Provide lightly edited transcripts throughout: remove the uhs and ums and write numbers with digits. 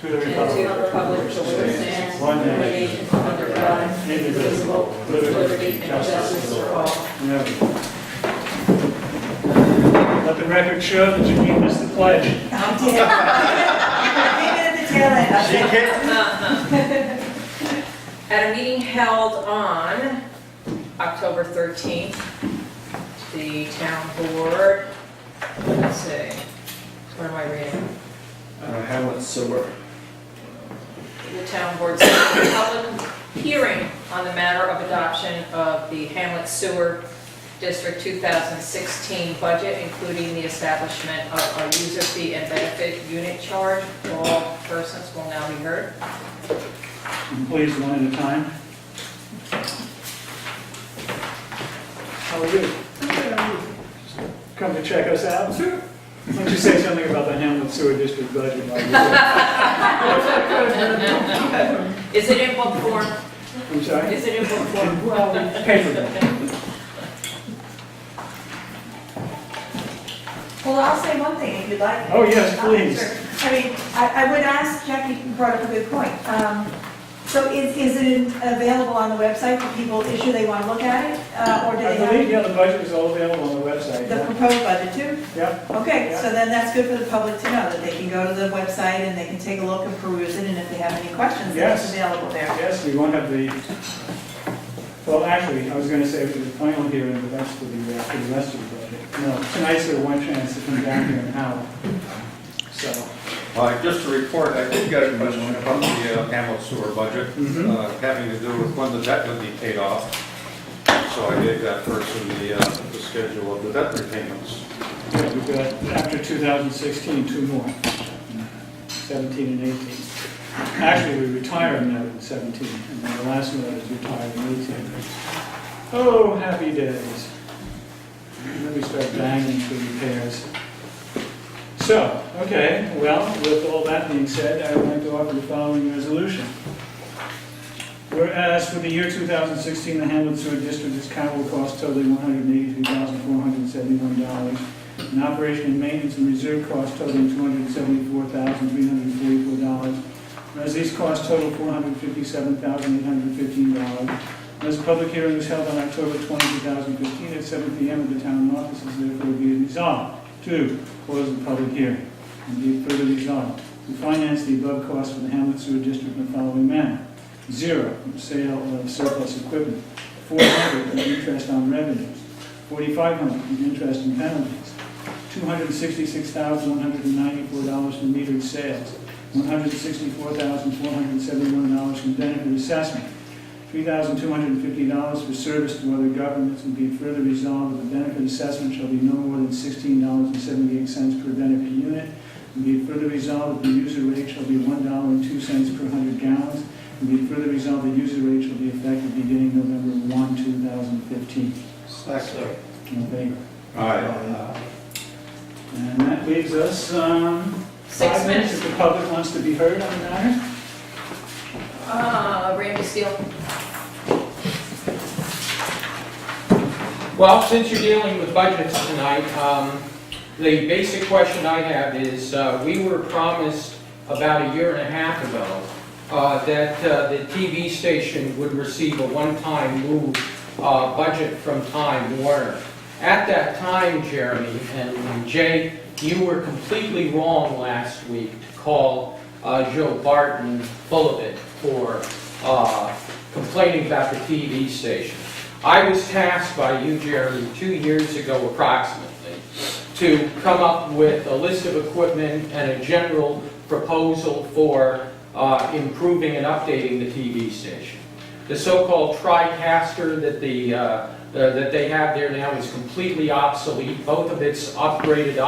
to the and to the republic for which it stands, one nation, under God, indivisible, with liberty and justice for all. Yeah. Let the record show that Janine missed the pledge. I did. Maybe at the tail end. At a meeting held on October 13th, the town board, let's see, what am I reading? Hamlet Sewer. The town board set a public hearing on the matter of adoption of the Hamlet Sewer District 2016 budget, including the establishment of a user fee and benefit unit charge. All persons will now be heard. And please, one at a time. How are you? Come to check us out? Sure. Why don't you say something about the Hamlet Sewer District budget? While you're there? Is it in book form? I'm sorry? Is it in book form? Well, paper. Well, I'll say one thing if you'd like. Oh, yes, please. I mean, I would ask, Jackie brought up a good point. So is it available on the website for people issue they want to look at it? Or do I they believe, have yeah, the budget is all available on the website. the Yeah. proposed budget too? Yeah. Okay, Yeah. so then that's good for the public to know, that they can go to the website and they can take a look and peruse it, and if they have any questions, Yes. it's available there. Yes, we won't have the, well, actually, I was going to say for the final hearing, but that's for the rest of the budget. No, tonight's their one chance to come down here and howl. So, Just to report, I did get a question about the Hamlet sewer budget, having to do with when the debt would be paid off. So I gave that person the schedule of the debt repayments. yeah, we've got, after 2016, two more, 17 and 18. Actually, we retired now in 17, and then the last one is retired in 18. Oh, happy days. And then we start banging for repairs. So, okay, well, with all that being said, I would like to offer the following resolution. Whereas for the year 2016, the Hamlet Sewer District's capital cost totaling $183,471, and operation and maintenance and reserve costs totaling $274,344. Whereas these costs total $457,815. As a public hearing was held on October 20, 2015 at 7 p.m. at the town offices, therefore be it resolved. 2, close the public hearing. And be it further resolved to finance the above costs for the Hamlet Sewer District in the following manner. 0, sale of surplus equipment. 400, interest on revenues. 4,500, interest and penalties. $266,194 from metered sales. $164,471 from benefit assessment. $3,250 for service to other governments, and be it further resolved that the benefit assessment shall be no more than $16.78 per benefit unit, and be it further resolved that the user rate shall be $1.02 per 100 gallons, and be it further resolved that user rate shall be effective beginning November 1, 2015. Second. In favor? Aye. And that leaves us 6 5 minutes minutes. if the public wants to be heard on the matter. Randy Steele. Well, since you're dealing with budgets tonight, the basic question I have is, we were promised about a year and a half ago that the TV station would receive a one-time move budget from Time Warner. At that time, Jeremy and Jay, you were completely wrong last week to call Joe Barton full of it for complaining about the TV station. I was tasked by you, Jeremy, 2 years ago approximately, to come up with a list of equipment and a general proposal for improving and updating the TV station. The so-called TriCaster that they have there now is completely obsolete. Both of its upgraded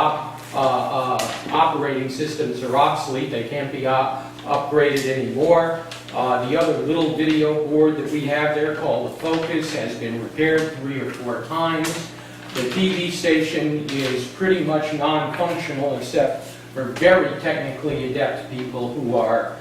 operating systems are obsolete. They can't be upgraded anymore. The other little video board that we have there called the Focus has been repaired 3 or 4 times. The TV station is pretty much non-functional except for very technically adept people who are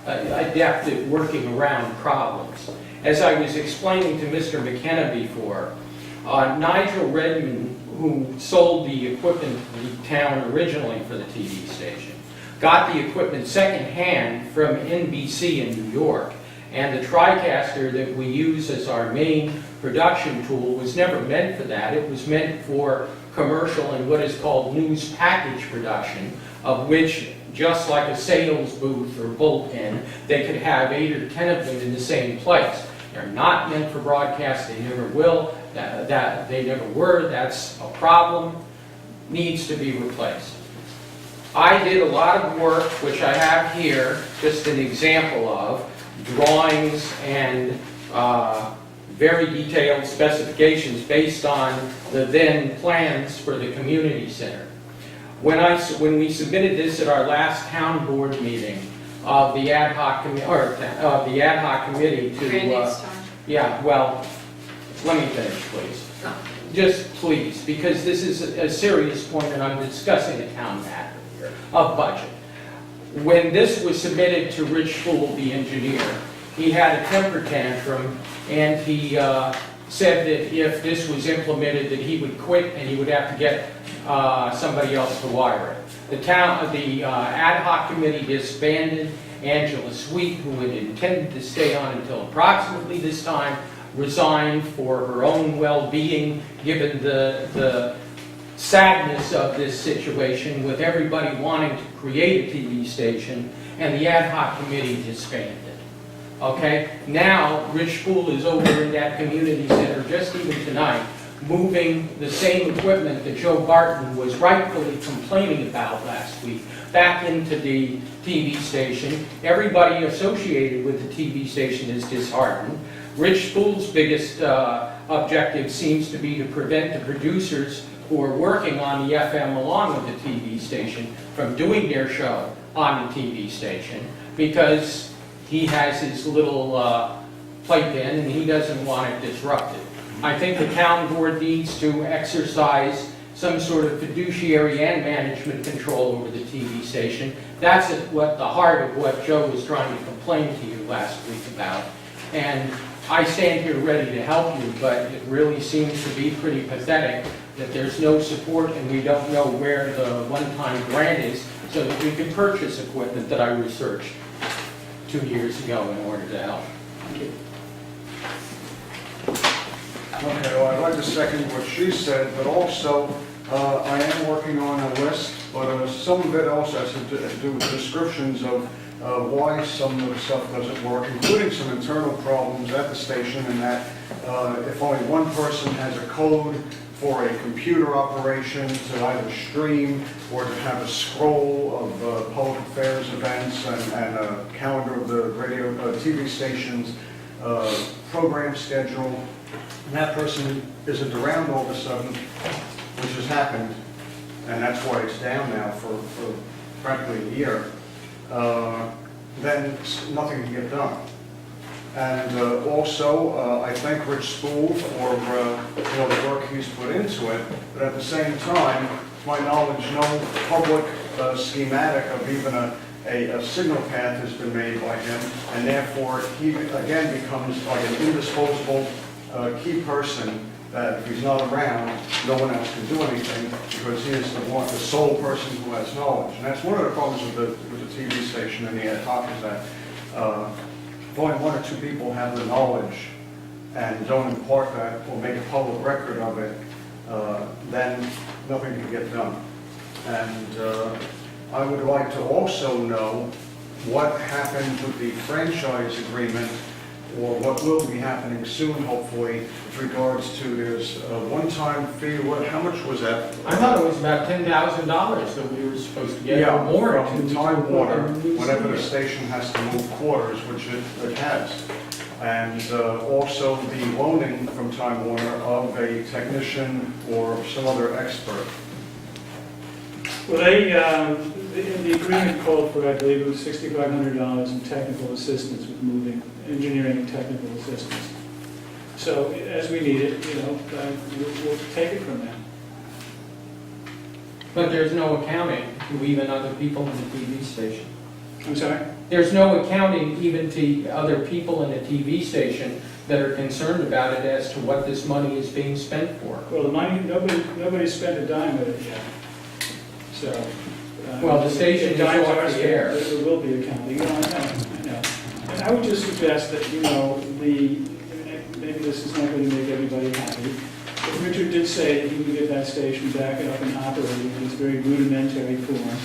adept at working around problems. As I was explaining to Mr. McKenna before, Nigel Redmond, who sold the equipment to the town originally for the TV station, got the equipment secondhand from NBC in New York. And the TriCaster that we use as our main production tool was never meant for that. It was meant for commercial and what is called news package production, of which, just like a sales booth or bullpen, they could have 8 or 10 of them in the same place. They're not meant for broadcast, they never will, they never were, that's a problem, needs to be replaced. I did a lot of work, which I have here, just an example of, drawings and very detailed specifications based on the then plans for the community center. When we submitted this at our last town board meeting of the ad hoc committee to, Randy's time. yeah, well, let me finish, please. Just please, because this is a serious point and I'm discussing a town matter here of budget. When this was submitted to Rich Fool, the engineer, he had a temper tantrum and he said that if this was implemented that he would quit and he would have to get somebody else to wire it. The ad hoc committee disbanded. Angela Sweet, who had intended to stay on until approximately this time, resigned for her own well-being, given the sadness of this situation with everybody wanting to create a TV station, and the ad hoc committee disbanded. Okay? Now, Rich Fool is over in that community center, just even tonight, moving the same equipment that Joe Barton was rightfully complaining about last week back into the TV station. Everybody associated with the TV station is disheartened. Rich Fool's biggest objective seems to be to prevent the producers who are working on the FM along with the TV station from doing their show on the TV station, because he has his little playpen and he doesn't want it disrupted. I think the town board needs to exercise some sort of fiduciary and management control over the TV station. That's at what the heart of what Joe was trying to complain to you last week about. And I stand here ready to help you, but it really seems to be pretty pathetic that there's no support and we don't know where the one-time grant is so that we can purchase equipment that I researched 2 years ago in order to help. Okay, well, I'd like to second what she said, but also, I am working on a list, but some of it also has to do with descriptions of why some of the stuff doesn't work, including some internal problems at the station, and that if only one person has a code for a computer operation to either stream or to have a scroll of public affairs events and a calendar of the radio, TV station's program schedule, and that person isn't around all of a sudden, which has happened, and that's why it's down now for practically a year, then nothing can get done. And also, I thank Rich Spool for the work he's put into it, but at the same time, to my knowledge, no public schematic of even a signal path has been made by him, and therefore he again becomes like an indisposable key person that if he's not around, no one else can do anything because he is the sole person who has knowledge. And that's one of the problems with the TV station and the ad hoc is that if only 1 or 2 people have the knowledge and don't impart that or make a public record of it, then nothing can get done. And I would like to also know what happened with the franchise agreement, or what will be happening soon, hopefully, with regards to there's a one-time fee. How much was that? I thought it was about $10,000 that we were supposed to get, or more. From Time Warner, whenever the station has to move quarters, which it has. And also the loaning from Time Warner of a technician or some other expert. Well, the agreement called for, I believe it was $6,500 in technical assistance with moving, engineering and technical assistance. So as we need it, we'll take it from them. But there's no accounting to even other people in the TV station. I'm sorry? There's no accounting even to other people in a TV station that are concerned about it as to what this money is being spent for. Well, the money, nobody spent a dime with it yet. So Well, the station is dimes off are the spent, air. There will be accounting, I know. And I would just suggest that, maybe this is not going to make everybody happy, but Richard did say that he would get that station back up and operating in its very rudimentary form.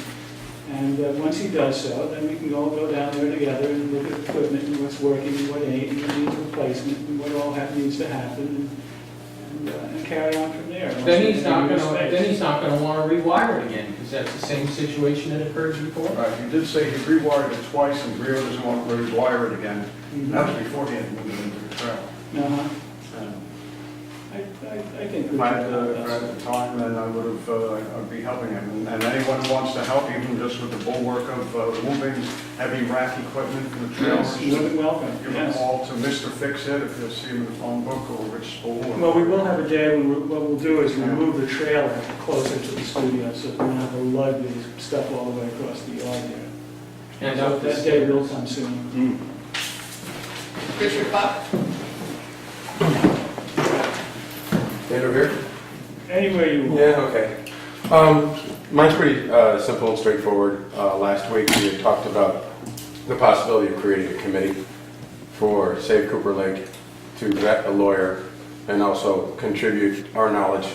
And once he does so, then we can go down there together and look at equipment and what's working and what ain't, and what needs replacement, and what all needs to happen, and carry on from there. Then he's not gonna wanna rewire it again, because that's the same situation that occurred before. Right, you did say he rewired it twice, and Greer doesn't want to rewire it again. And that was before he had moved it into the trail. Uh-huh. I think If Richard I had does. at the time, then I would have, I'd be helping him. And anyone who wants to help, even just with the bulwark of moving heavy rack equipment from the trailers, Yes, more than welcome, give a yes. call to Mr. Fix-It, if you see him in the phone book, or Rich Spool. or- Well, we will have a day when what we'll do is we'll move the trailer closer to the studio, so we don't have to lug these stuff all the way across the yard there. And So that day will come soon. Richard Buck? Stand over here? Anywhere you want. Yeah, okay. Mine's pretty simple and straightforward. Last week, we had talked about the possibility of creating a committee for Save Cooper Lake to vet a lawyer and also contribute our knowledge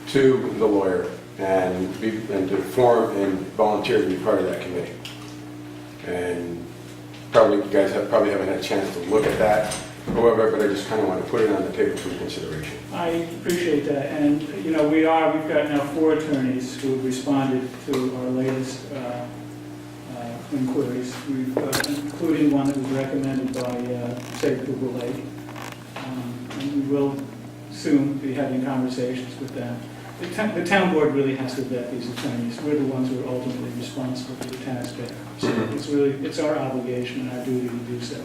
to the lawyer and to form and volunteer to be part of that committee. And probably, you guys probably haven't had a chance to look at that, however, but I just kind of want to put it on the table for consideration. I appreciate that, and, we've got now 4 attorneys who have responded to our latest inquiries, including one that was recommended by Save Cooper Lake. And we will soon be having conversations with them. The town board really has to vet these attorneys. We're the ones who are ultimately responsible for the taxpayer. So it's our obligation and our duty to do so.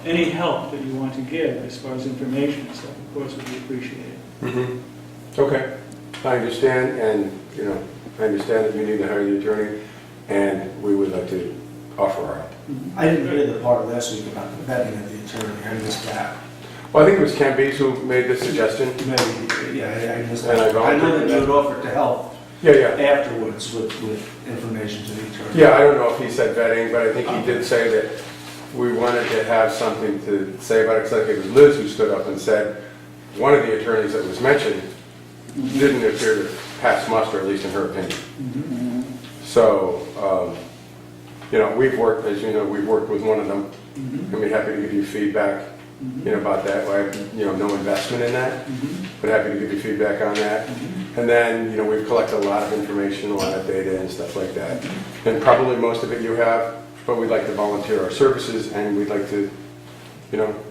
Any help that you want to give as far as information and stuff, of course, would be appreciated. Okay, I understand, and, I understand that you need to hire the attorney, and we would like to offer our help. I didn't hear the part last week about the vetting of the attorney. I missed that. Well, I think it was Ken Bees who made the suggestion. Maybe, yeah, I missed And I that. I know volunteered that you had offered to help Yeah. afterwards with information to the attorney. Yeah, I don't know if he said vetting, but I think he did say that we wanted to have something to say about it, because I think it was Liz who stood up and said, one of the attorneys that was mentioned didn't appear to pass muster, at least in her opinion. So, we've worked, as you know, we've worked with one of them, and we're happy to give you feedback, about that. I have, no investment in that, but happy to give you feedback on that. And then, we've collected a lot of information, a lot of data and stuff like that. And probably most of it you have, but we'd like to volunteer our services, and we'd like to,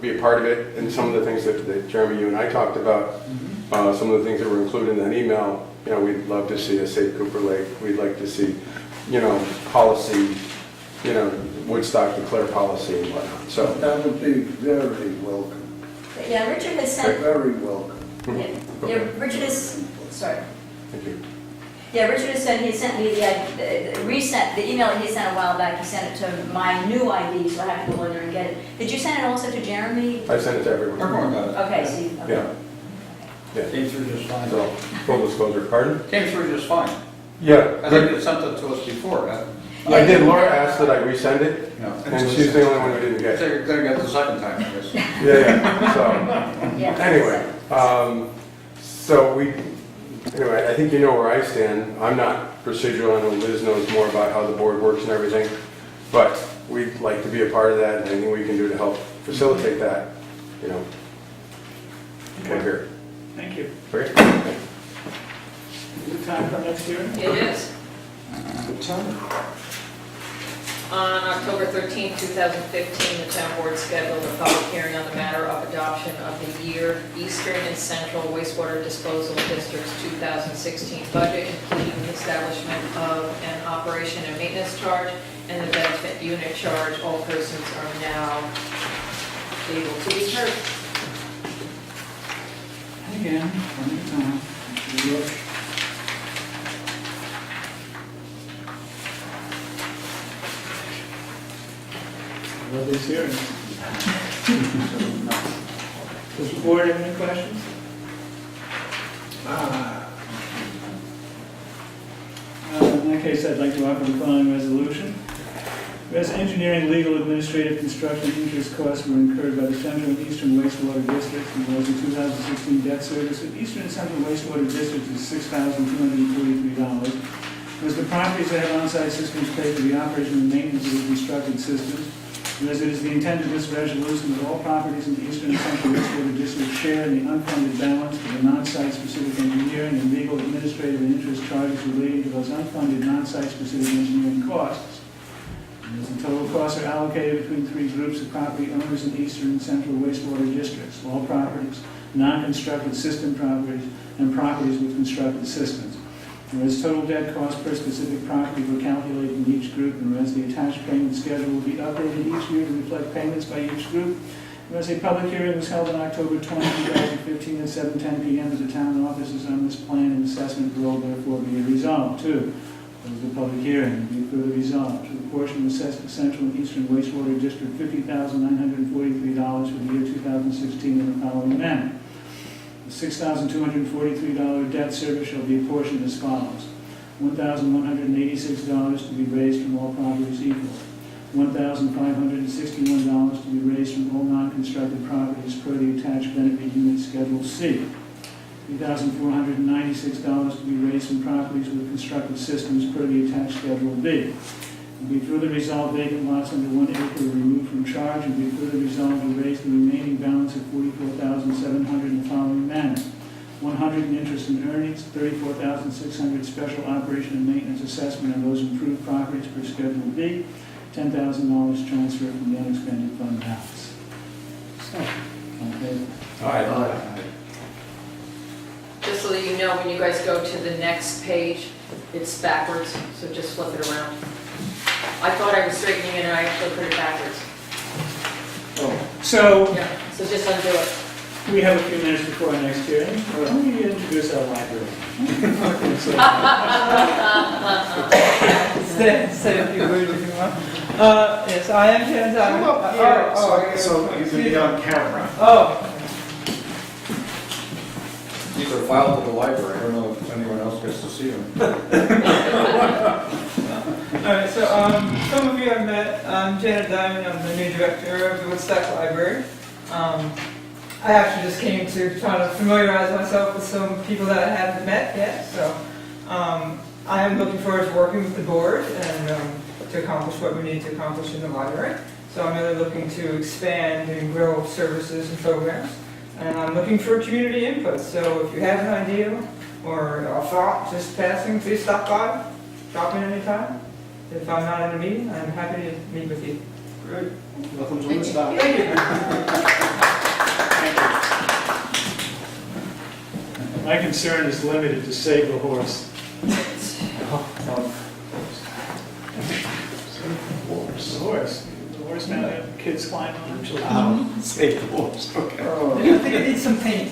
be a part of it. And some of the things that Jeremy, you and I talked about, some of the things that were included in that email, we'd love to see a Save Cooper Lake. We'd like to see, policy, Woodstock declare policy and whatnot. So, That would be very welcome, Yeah, Richard has sent, very welcome. yeah, Richard is, sorry. thank you. Yeah, Richard has sent, he sent me the email that he sent a while back, he sent it to my new ID, so I have to go in there and get it. Did you send it also to Jeremy? I sent it to everyone. Everyone got it. Okay, so you, okay. Yeah. Came through just fine. So, full disclosure, pardon? Came through just fine. Yeah. I think you sent it to us before, I did. Laura asked that I resend it, and she's the only one who didn't I get it. think you're gonna get the second time, I guess. Yeah. So, Yeah. anyway, anyway, I think you know where I stand. I'm not procedural. I know Liz knows more about how the board works and everything, but we'd like to be a part of that, and anything we can do to help facilitate that, we're here. Thank you. Okay? Good time for next year? It is. Good time. On October 13, 2015, the town board scheduled a public hearing on the matter of adoption of the year Eastern and Central Wastewater Disposal District's 2016 budget, including the establishment of an operation and maintenance charge and the benefit unit charge. All persons are now able to be heard. Again, one at a time. I love these hearings. Does the board have any questions? in that case, I'd like to offer the following resolution. Whereas engineering, legal, administrative, construction, interest costs were incurred by the Central and Eastern Wastewater Districts, and was in 2016 debt service of Eastern and Central Wastewater Districts is $6,243. Whereas the properties that have on-site systems pay for the operation and maintenance of the constructed systems, whereas it is the intent of this resolution that all properties in the Eastern and Central Wastewater District share in the unfunded balance for the non-site specific engineering and legal, administrative, and interest charges relating to those unfunded non-site specific engineering costs. As the total costs are allocated between three groups of property owners in Eastern and Central Wastewater Districts, all properties, non-constructed system properties, and properties with constructed systems. Whereas total debt costs per specific property were calculated in each group, and whereas the attached payment schedule will be updated each year to reflect payments by each group. Whereas a public hearing was held on October 20, 2015 at 7:10 p.m. at the town offices on this plan and assessment will therefore be resolved. 2. Close the public hearing. Be further resolved. To the portion assessed to Central and Eastern Wastewater District $50,943 for the year 2016 in the following manner. The $6,243 debt service shall be apportioned as follows. $1,186 to be raised from all properties equal. $1,561 to be raised from all non-constructed properties per the attached benefit unit Schedule C. $3,496 to be raised from properties with constructed systems per the attached Schedule B. And be further resolved vacant lots under 1 acre are removed from charge, and be further resolved to raise the remaining balance of $44,700 in the following manner. $100 in interest and earnings, $34,600 special operation and maintenance assessment on those improved properties per Schedule B, $10,000 transfer from the unexpended fund balance. Okay. Just so that you know, when you guys go to the next page, it's backwards, so just flip it around. I thought I was straightening it, and I actually put it backwards. So, Yeah, so just undo it. we have a few minutes before our next hearing. Let me introduce our library. Say a few words if you want. Yes, I am Jen Diamond. Come up here, so you can be on camera. Oh, These are filed to the library, I don't know if anyone else gets to see them. all right, so some of you I've met. I'm Janet Diamond, I'm the new director of the Woodstock Library. I actually just came to try to familiarize myself with some people that I haven't met yet, so I am looking forward to working with the board and to accomplish what we need to accomplish in the library. So I'm really looking to expand and grow services and programs. And I'm looking for community input, so if you have an idea or a thought just passing, please stop by, drop in anytime. If I'm not in a meeting, I'm happy to meet with you. Great. Welcome to Woodstock. My concern is limited to save the horse. The horse. The horse now that kids climb on. Save the horse, okay. I think it needs some paint.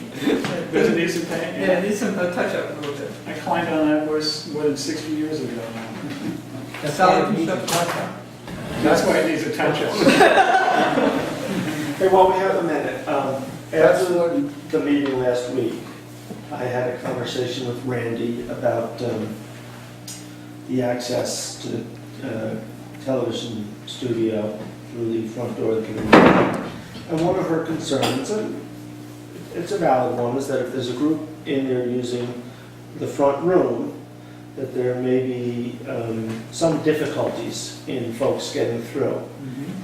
Does it need some paint? Yeah, it needs some touch-up a little bit. I climbed on that horse more than 60 years ago now. That's all it needs. That's why it needs a touch-up. Hey, while we have a minute, after the meeting last week, I had a conversation with Randy about the access to television studio through the front door of the community. And one of her concerns, and it's a valid one, is that if there's a group in there using the front room, that there may be some difficulties in folks getting through.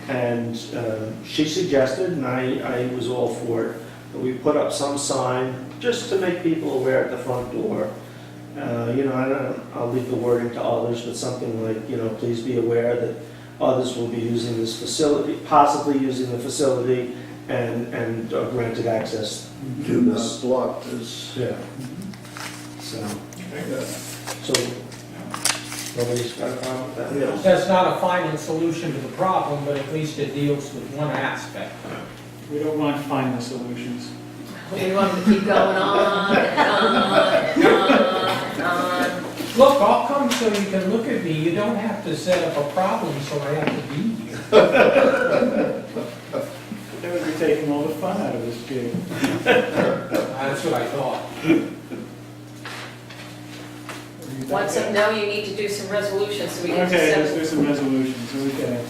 And she suggested, and I was all for it, that we put up some sign just to make people aware at the front door. I'll leave the wording to others, but something like, please be aware that others will be using this facility, possibly using the facility, and granted access. Do not block this. Yeah. So nobody's got a problem with that? Yes. That's not a final solution to the problem, but at least it deals with one aspect. We don't want final solutions. We want them to keep going on and on and on and on. Look, I'll come so you can look at me. You don't have to set up a problem, so I have to be here. They would be taking all the fun out of this gig. That's what I thought. Once some, now you need to do some resolutions so we can Okay, let's set. do some resolutions, okay.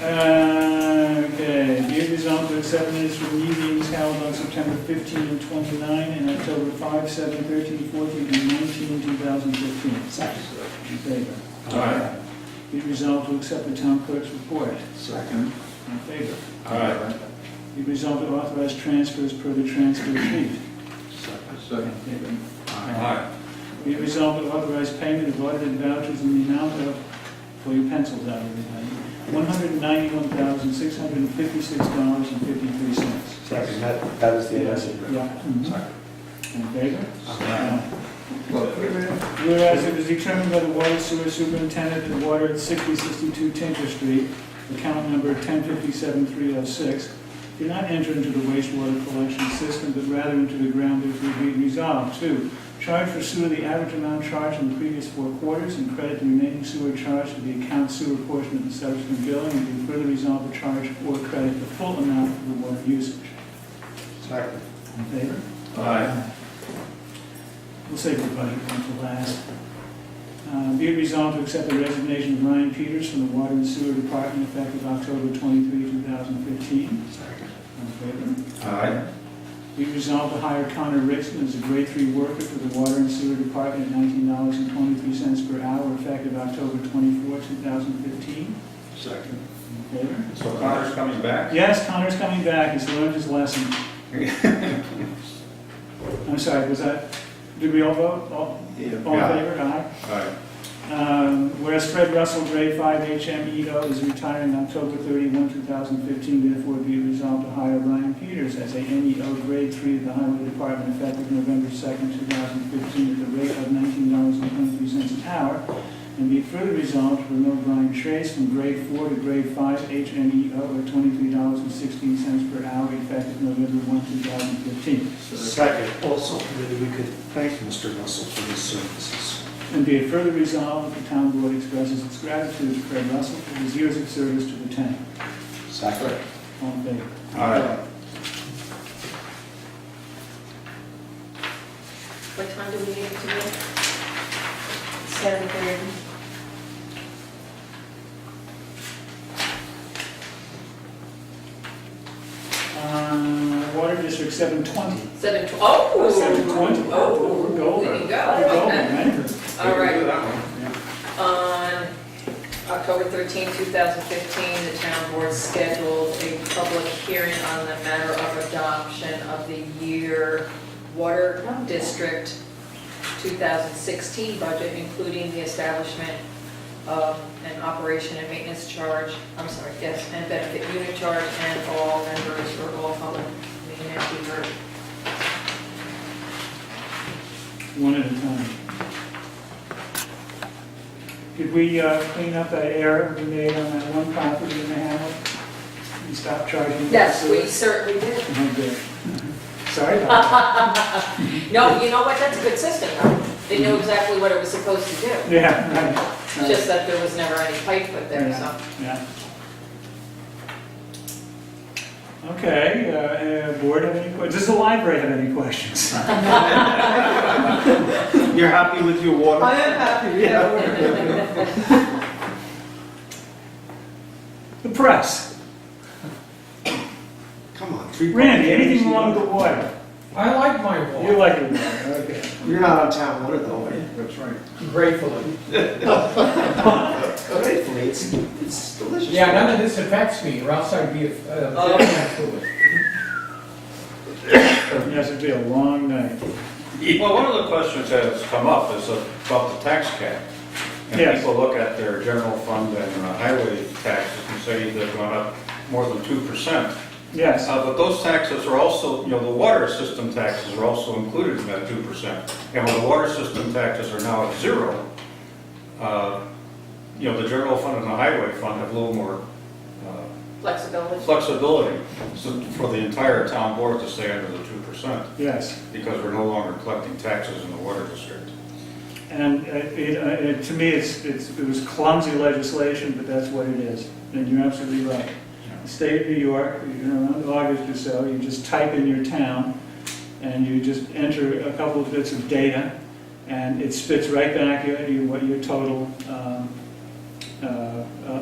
Okay, be it resolved to accept minutes from meetings held on September 15 and 29 and October 5, 7, 13, 14, and 19, 2015. Second. In favor? Aye. Be it resolved to accept the town clerk's report. Second. In favor? Aye. Be it resolved to authorize transfers per the transfer sheet. Second. In favor? Aye. Be it resolved to authorize payment of audited vouchers in the amount of, pull your pencils out, everybody, $191,656.53. Second, that is the amendment. Yeah. In favor? Whereas it was determined by the water sewer superintendent that water at 6062 Tinter Street, account number 1057306, did not enter into the wastewater collection system, but rather into the ground, therefore be resolved. 2, charge for sewer the average amount charged in the previous 4 quarters and credit the remaining sewer charge to the account sewer portion of the subsequent billing, and be further resolved to charge or credit the full amount of the water usage. Second. In favor? Aye. We'll save the budget one to last. Be it resolved to accept the resignation of Ryan Peters from the Water and Sewer Department effective October 23, 2015. Second. In favor? Aye. Be it resolved to hire Connor Rickson as a grade 3 worker for the Water and Sewer Department at $19.23 per hour effective October 24, 2015. Second. In favor? So Connor's coming back? Yes, Connor's coming back. He's learned his lesson. I'm sorry, was that, did we all vote? All in favor? Aye. Aye. Whereas Fred Russell, grade 5 HMEO, is retiring October 31, 2015, therefore be it resolved to hire Ryan Peters as a NEO grade 3 of the Highway Department effective November 2nd, 2015 at the rate of $19.23 an hour, and be it further resolved to promote Brian Trace from grade 4 to grade 5 HMEO at $23.16 per hour effective November 1, 2015. Second. Also, maybe we could thank Mr. Russell for his services. And be it further resolved that the town board expresses its gratitude to Fred Russell for his years of service to the town. Second. All in favor? Aye. What time do we need to be? 7:30. Water District 720. 7:20. Oh! 720. Oh, We're golden. we can go. We're golden, right? All We can do right. that one. On October 13, 2015, the town board scheduled a public hearing on the matter of adoption of the year Water District 2016 budget, including the establishment of an operation and maintenance charge, and benefit unit charge, and all members or all public may not be heard. One at a time. Did we clean up that error we made on that one property in the hamlet? And stop charging? Yes, we certainly did. Oh, good. Sorry about that. No, you know what, that's a good system, though. They knew exactly what it was supposed to do. Yeah, right. It's just that there was never any pipe put there, so. Yeah. Okay, board have any questions? Does the library have any questions? You're happy with your water? I am happy, yeah. The press. Come on. Randy, anything wrong with the water? I like my You water, like it, water, okay. You're not on town water though, are you? That's right. gratefully. Gratefully, it's delicious. Yeah, none of this affects me, or else I'd be objecting to it. Yes, it'd be a long night. Well, one of the questions that has come up is about the tax cap. And Yes. people look at their general fund and highway taxes and say they've gone up more than 2%. Yes, But those taxes are also, the water system taxes are also included in that 2%. And when the water system taxes are now at 0, the general fund and the highway fund have a little more Flexibility. flexibility for the entire town board to stay under the 2%, yes. because we're no longer collecting taxes in the water district. And to me, it was clumsy legislation, but that's what it is. And you're absolutely right. The state of New York, around August or so, you just type in your town, and you just enter a couple of bits of data, And it spits right back what your total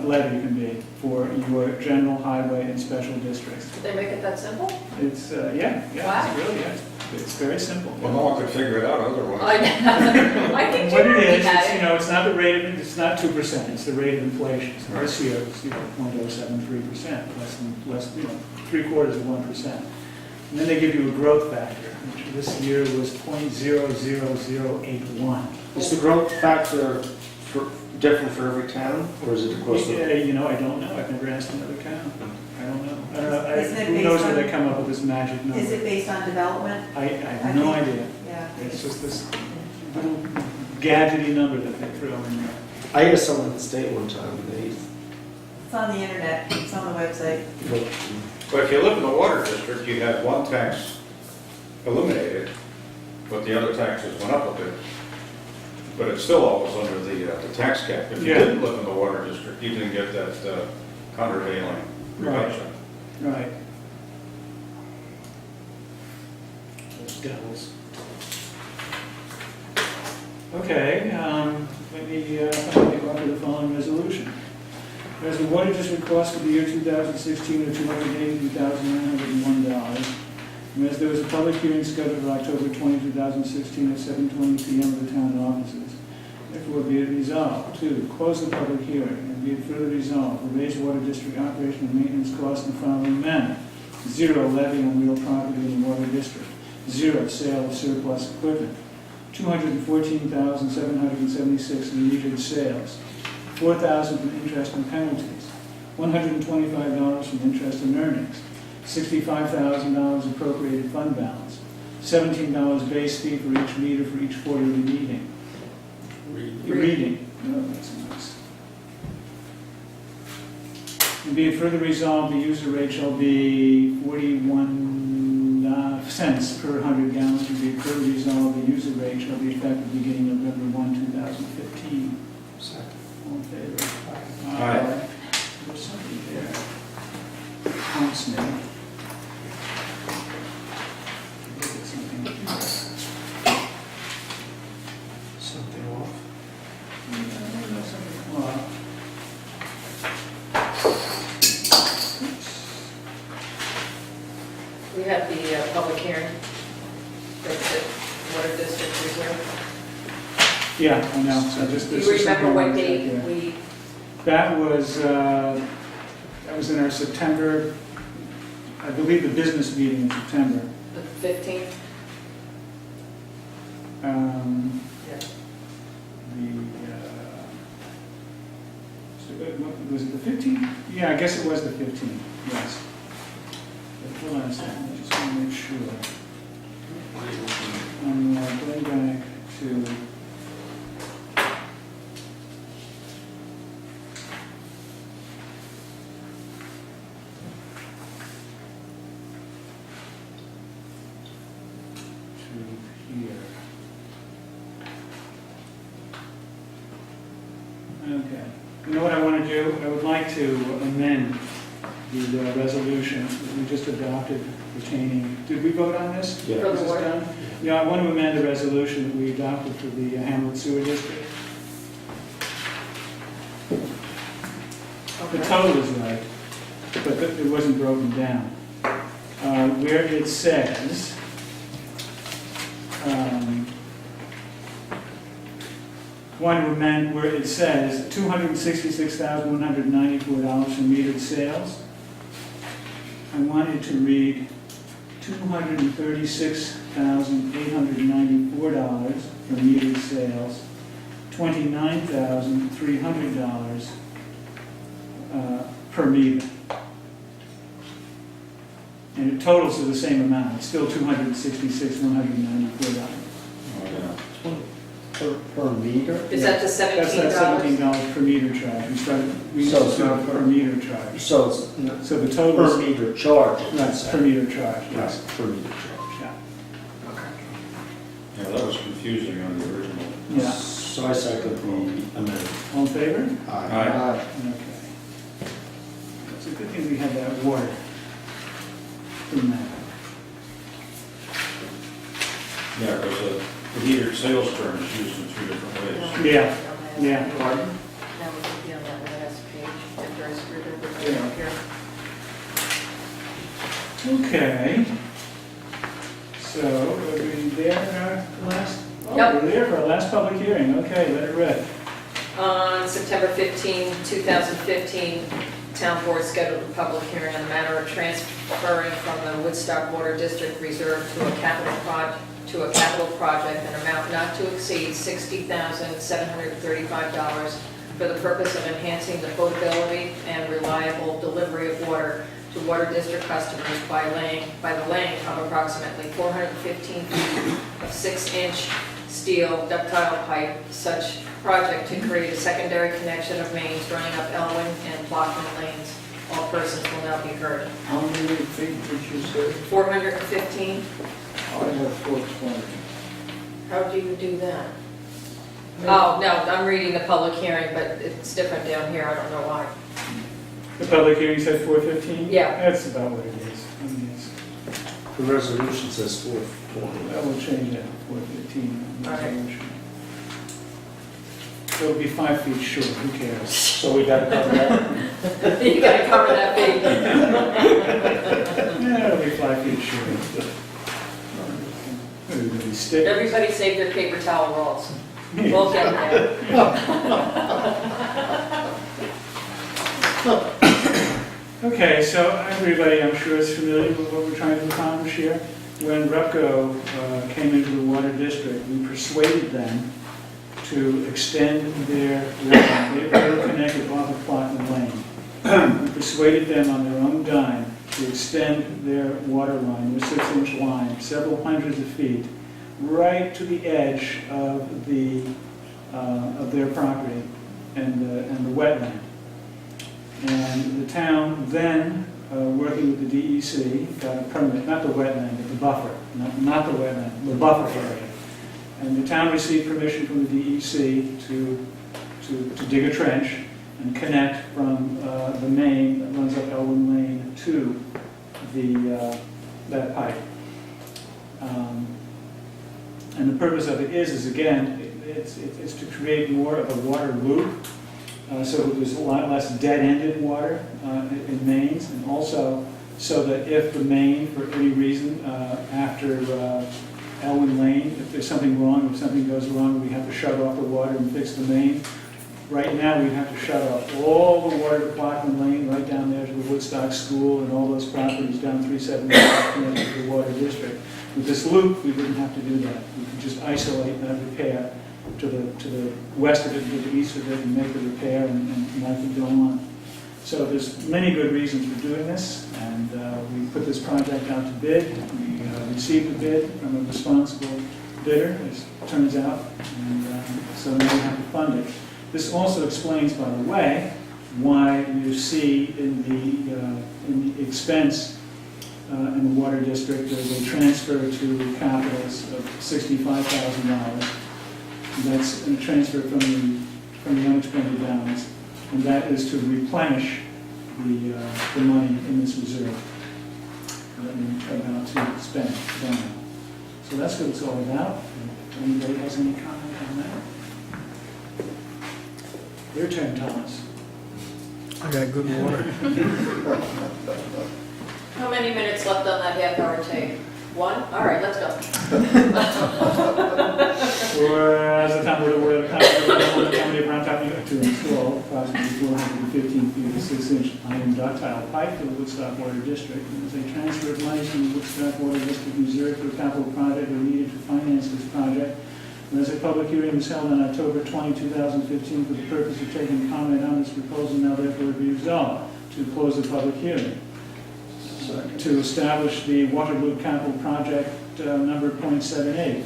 levy can be for your general highway and special districts. Did they make it that simple? It's, yeah, Wow. it's really, it's very simple. Well, no one could figure it out otherwise. I think What it Jeremy is, had it's, it. it's not the rate, it's not 2%, it's the rate of inflation. So this year, it's, 0.073%, less, 0.75%. And then they give you a growth factor, which this year was 0.00081. Is the growth factor different for every town, or is it across the? I don't know, I've never asked another town. I don't know. Isn't it Who knows based where on- they come up with this magic number? Is it based on development? I have no I think- idea. Yeah. It's just this little gadgety number that they throw in there. I asked someone at the state one time, and they, It's on the internet, it's on the website. But if you live in the water district, you had one tax eliminated, but the other taxes went up a bit. But it's still always under the tax cap. If you Yeah. didn't live in the water district, you didn't get that countervailing reduction. Right. Those devils. Okay, let me offer the following resolution. Whereas the water district cost for the year 2016 are $282,901. Whereas there was a public hearing scheduled for October 20, 2016 at 7:20 p.m. at the town offices. Therefore, be it resolved to close the public hearing and be it further resolved to raise water district operation and maintenance costs in the following manner. 0 levy on real property in the water district. 0 sale of surplus equipment. 214,776 in metered sales. 4,000 from interest and penalties. $125 from interest and earnings. $65,000 appropriated fund balance. $17 base fee for each meter for each quarterly meeting. Reading. Oh, that's nice. And be it further resolved, the user rate shall be 41 cents per 100 gallons. And be it further resolved, the user rate shall be effective beginning November 1, 2015. All in favor? Aye. There's something there. Haunts me. Look at something here. something off. We have the public hearing for the water district reserve. Yeah, I know, so just. Do this you is remember something what like that, date yeah. we, That was in our September, I believe the business meeting in September. the 15th? Yeah. Was it the 15th? Yeah, I guess it was the 15th, yes. But hold on a second, I just want to make sure. I'm going back to. Here. Okay. You know what I want to do? I would like to amend the resolution that we just adopted pertaining, did we vote on this? Yeah. For Is the this water? done? Yeah, I want to amend the resolution that we adopted for the Hamlet Sewer District. The total is right, but it wasn't broken down. Where it says, want to amend where it says $266,194 for metered sales. I wanted to read $236,894 for metered sales, $29,300 per meter. And it totals to the same amount, it's still $266,194. Per meter? Is that the That's that $17? $17 per meter charge, we So used it's to not start per meter charge. So it's So the total per is, meter charge. right, per meter charge, yes. Right, per meter charge. Yeah. Yeah, that was confusing on the original. Yeah, So I second the amendment. all in favor? Aye. Okay. It's a good thing we had that word in that. Yeah, because the metered sales term is used in 3 different ways. Yeah, yeah. Pardon? Now we can be on that last page, if there's everybody up here. Okay. So, are we there in our last? Yep. Oh, we're there for our last public hearing. Okay, let it rip. On September 15, 2015, Town Board scheduled a public hearing on the matter of transferring from the Woodstock Water District Reserve to a capital project an amount not to exceed $60,735 for the purpose of enhancing the potability and reliable delivery of water to Water District customers by the laying of approximately 415 feet of 6-inch steel ductile pipe. Such project to create a secondary connection of mains running up Elwyn and Blockman lanes. All persons will now be heard. How many feet did you say? 415? I have 420. How do you do that? Oh, no, I'm reading the public hearing, but it's different down here, I don't know why. The public hearing said 415? Yeah. That's about what it is. I mean, The resolution says 420. that will change that, 415. All right. resolution. So it'll be 5 feet short, who cares? So we got to cover that. You gotta cover that big. Yeah, it'll be 5 feet short. Maybe it'll be stick. Everybody save their paper towel rolls. We'll get there. Okay, so everybody, I'm sure, is familiar with what we're trying to accomplish here. When REPCO came into the water district, we persuaded them to extend their line. They were connected off of Plotman Lane. We persuaded them on their own dime to extend their water line, their 6-inch line, several hundreds of feet, right to the edge of their property and the wetland. And the town then, working with the DEC, got a permit, not the wetland, but the buffer, not the wetland, the buffer area. And the town received permission from the DEC to dig a trench and connect from the main that runs up Elwyn Lane to that pipe. And the purpose of it is again, it's to create more of a water loop, so that there's a lot less dead-ended water in mains, and also so that if the main, for any reason, after Elwyn Lane, if there's something wrong, if something goes wrong, we have to shut off the water and fix the main. Right now, we'd have to shut off all the water to Blockman Lane, right down there to the Woodstock School and all those properties down 375 connected to the water district. With this loop, we wouldn't have to do that. We could just isolate that repair to the west of it and to the east of it and make the repair and life would go on. So there's many good reasons for doing this, and we put this project out to bid. We received a bid from a responsible bidder, as it turns out, and so now we have to fund it. This also explains, by the way, why you see in the expense in the water district there's a transfer to capitals of $65,000. That's a transfer from the unexpended balance, and that is to replenish the money in this reserve that we're about to spend down. So that's what it's all about. If anybody has any comment on that? Your turn, Thomas. I got good water. How many minutes left on that half-hour tape? 1? All right, let's go. Whereas the town board awarded a contract to the company of Brown Company to install approximately 415 feet of 6-inch iron ductile pipe for the Woodstock Water District. And as a transfer of money from the Woodstock Water District Reserve for a capital project are needed to finance this project. And as a public hearing was held on October 20, 2015 for the purpose of taking comment on this proposal, now therefore be resolved to close the public hearing. To establish the water loop capital project number .78.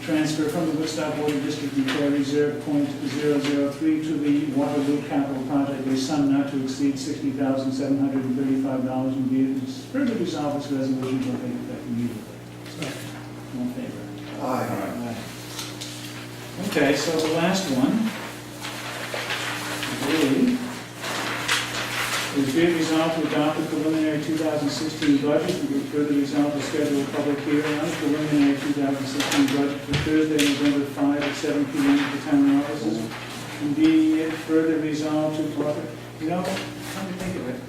Transfer from the Woodstock Water District Repair Reserve .003 to the water loop capital project, a sum not to exceed $60,735 and be further resolved this resolution will take effect immediately. All in favor? Aye. Aye. Okay, so the last one, I believe, It is being resolved to adopt the preliminary 2016 budget. It is further resolved to schedule a public hearing on the preliminary 2016 budget for Thursday, November 5 at 7 p.m. at the town offices. And be it further resolved to, you know, come to think of it.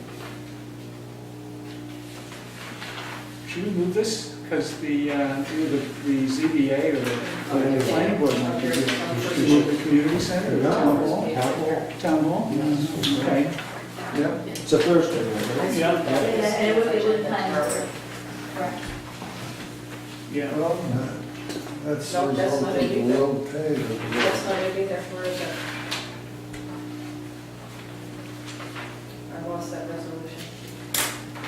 Should we move this? Because the ZBA or the planning board might be move the community center, or the town hall? Town hall? Okay. Yeah, it's a Thursday, right? Yeah, And it would plan for, correct. yeah. Well, that's No, that's not it either. low pay. That's not gonna be there, where is it? I lost that resolution.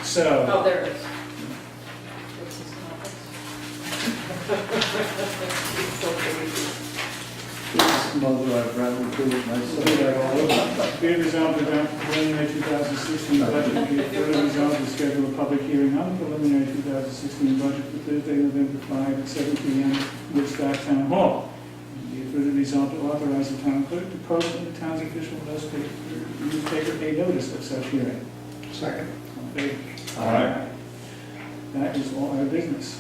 So, Oh, there it is. It's his office. It's so crazy. Mother, I've rather do it myself. be it resolved to adopt the preliminary 2016 budget. Be it further resolved to schedule a public hearing on the preliminary 2016 budget for Thursday, November 5 at 7 p.m. Woodstock Town Hall. Be it further resolved to authorize the town clerk to post in the town's official newspaper a notice of such hearing. Second. All in favor? Aye. That is all our business.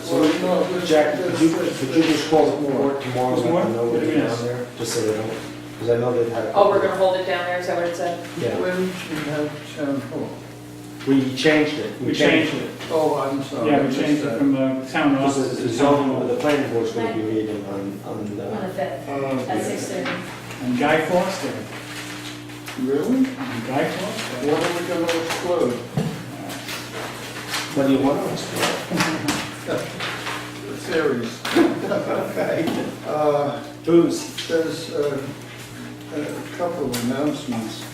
So, Jack, could you just call the board tomorrow, There's let more? them know what Yes. down there, just so they don't, because I know they've had. Oh, we're gonna hold it down there, is that what it said? Yeah, When should have town hall? we changed it. We changed it. Oh, I'm sorry. Yeah, we changed it from town Because office the to town zone, hall. the planning board's going to be meeting on On the 5th, Oh, at 6:30. And Guy Foster. really? And Guy Foster. What are we gonna exclude? What do you want us The series. Okay. Booze. There's a couple of announcements.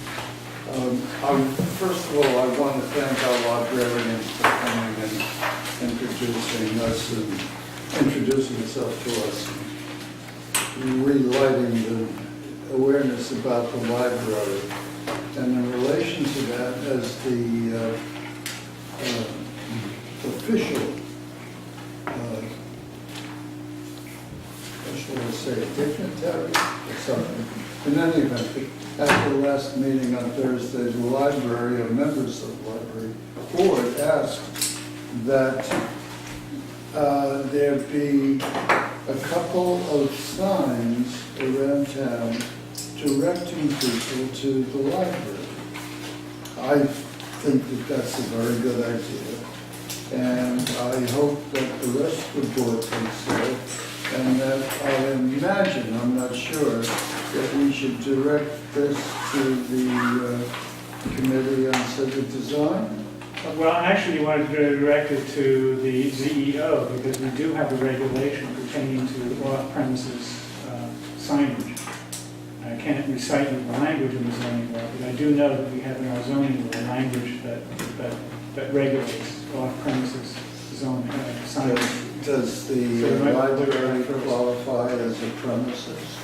First of all, I want to thank our librarians for coming and introducing us and introducing herself to us, and relighting the awareness about the library. And in relation to that, as the official, what shall I say, dignitary or something. In any event, at the last meeting on Thursday, the library, or members of the library board asked that there be a couple of signs around town directing people to the library. I think that that's a very good idea, and I hope that the rest of the board thinks so, and that I imagine, I'm not sure, that we should direct this to the Committee on Civic Design. Well, actually, you wanted to direct it to the ZEO, because we do have a regulation pertaining to off-premises signage. I can't recite you the language in the zoning law, but I do know that we have in our zoning law language that regulates off-premises signage. Does So the you might wanna look at library that first. qualify as a premises?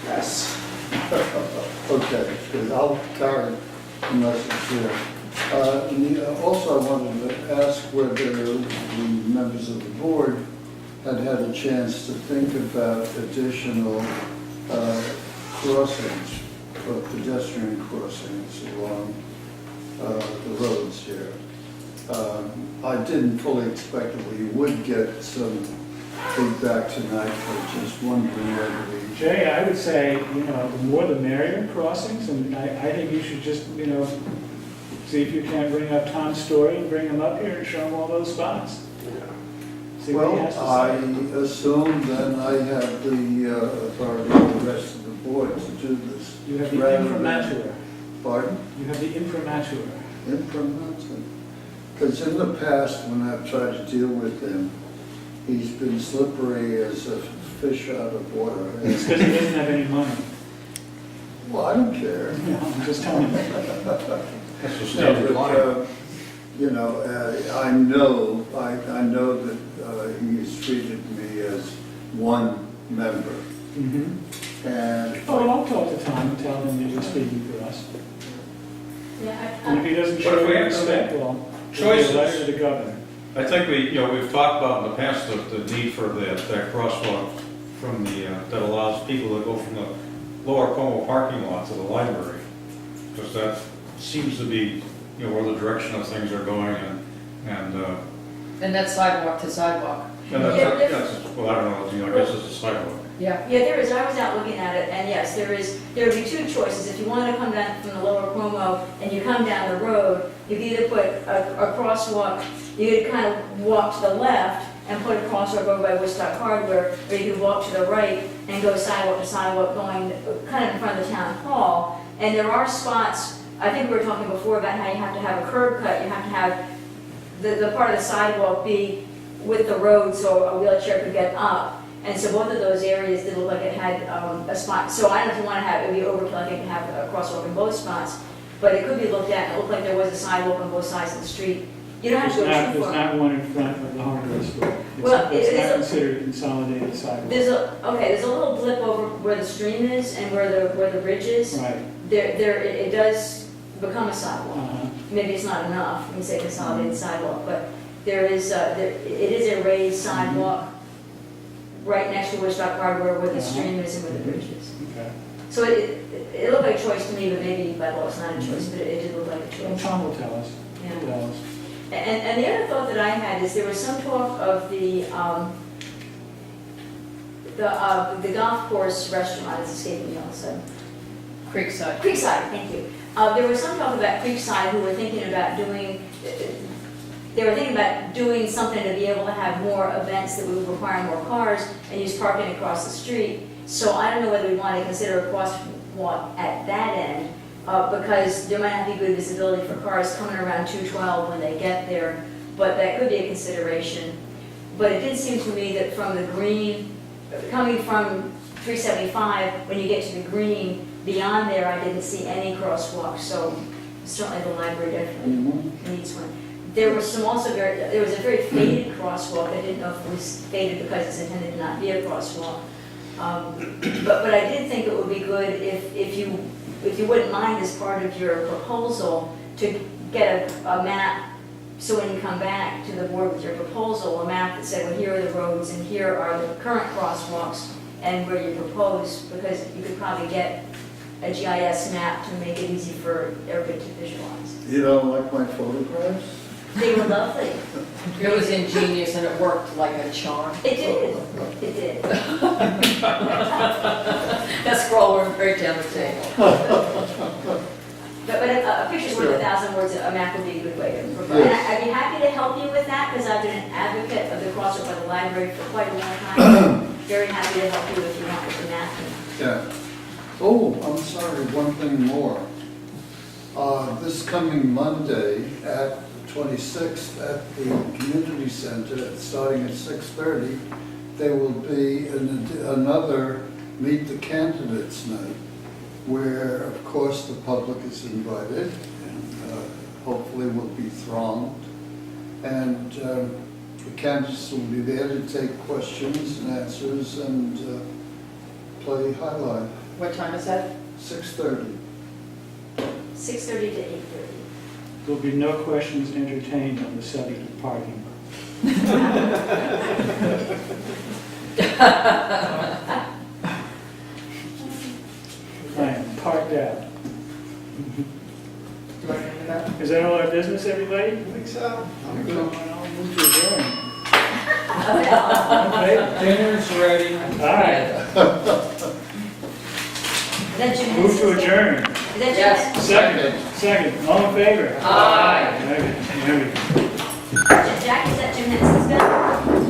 Yes. Okay, because I'll carry the message here. Also, I wanted to ask whether the members of the board had had a chance to think about additional crossings, or pedestrian crossings along the roads here. I didn't fully expect that we would get some feedback tonight, but just wondering whether we... Jay, I would say, the more the merrier crossings, and I think you should just, see if you can't bring up Tom's story and bring him up here and show him all those spots. See what he Well, has to I say. assume then I have the authority of the rest of the board to do this. You have the rather than- imprimatur. Pardon? You have the imprimatur. Imprimatur. Because in the past, when I've tried to deal with him, he's been slippery as a fish out of water. It's because he doesn't have any money. Well, I don't care. I'm just telling you. That's the No, standard but, line. I know that he's treated me as one member. Mm-hmm. And Oh, I'll talk to Tom and tell him that you're speaking for us. Yeah, And if he doesn't But show if we you have respect, well, choices. a letter to the governor. I think we've talked about in the past the need for that crosswalk that allows people to go from the Lower Como parking lot to the library. Because that seems to be, where the direction of things are going And that's sidewalk to sidewalk. well, I don't know, I guess it's a sidewalk. Yeah. Yeah, there is, I was out looking at it, and yes, there would be two choices. If you wanted to come down from the Lower Como and you come down the road, you could either put a crosswalk, you could kind of walk to the left and put a crosswalk over by Woodstock Hardware, or you could walk to the right and go sidewalk to sidewalk going kind of in front of the town hall. And there are spots, I think we were talking before about how you have to have a curb cut, you have to have the part of the sidewalk be with the road so a wheelchair could get up. And so both of those areas did look like it had a spot. So I don't know if you want to have, it would be overkill, I think, to have a crosswalk in both spots. But it could be looked at, and it looked like there was a sidewalk on both sides of the street. You don't have to go too far. There's not one in front of the hardware store. Well, It's it is not a- considered a consolidated sidewalk. There's a little blip over where the stream is and where the bridge is. Right. It does become a sidewalk. Uh-huh. Maybe it's not enough, when you say consolidated sidewalk, but it is a raised sidewalk right next to Woodstock Hardware where the stream is and where the bridge is. Okay. So it looked like a choice to me, but maybe by law it's not a choice, but it did look like a Well, choice. Tom will tell us. Yeah. He'll tell us. And the other thought that I had is there was some talk of the golf course restaurant, it's escaping me all of a sudden. Creekside. Creekside, thank you. There was some talk about Creekside who were thinking about doing something to be able to have more events that would require more cars and use parking across the street. So I don't know whether we want to consider a crosswalk at that end, because there might not be good visibility for cars coming around 212 when they get there, but that could be a consideration. But it did seem to me that from the green, coming from 375, when you get to the green, beyond there, I didn't see any crosswalks, so certainly the library definitely needs one. There was there was a very faded crosswalk. I didn't know if it was faded because it's intended to not be a crosswalk. But I did think it would be good if you wouldn't mind as part of your proposal to get a map, so when you come back to the board with your proposal, a map that said, well, here are the roads and here are the current crosswalks and where you propose, because you could probably get a GIS map to make it easy for everybody to visualize. You don't like my photographs? They were lovely. It was ingenious and it worked like a charm. It did. It did. That scroll went right down the table. But a picture's worth 1,000 words, a map would be a good way to provide. And I'd be happy to help you with that, because I've been an advocate of the crosswalk by the library for quite a long time. Very happy to help you if you want with the map. Yeah. Oh, I'm sorry, one thing more. This coming Monday at the 26th at the community center, starting at 6:30, there will be another Meet the Candidates night, where, of course, the public is invited, and hopefully will be thronged. And the candidates will be there to take questions and answers and play highlight. What time is that? 6:30. 6:30 to 8:30. There'll be no questions entertained on the subject of parking. I am parked out. Do I remember that? Is that all our business, everybody? I think so. I'll move to adjourn. Okay. Dinner's ready. All right, Is that Jim move to Henson's? adjourn. Is that Jim Yes. Henson's? Second, all in favor? Aye. There we go. Jack, is that Jim Henson's bill?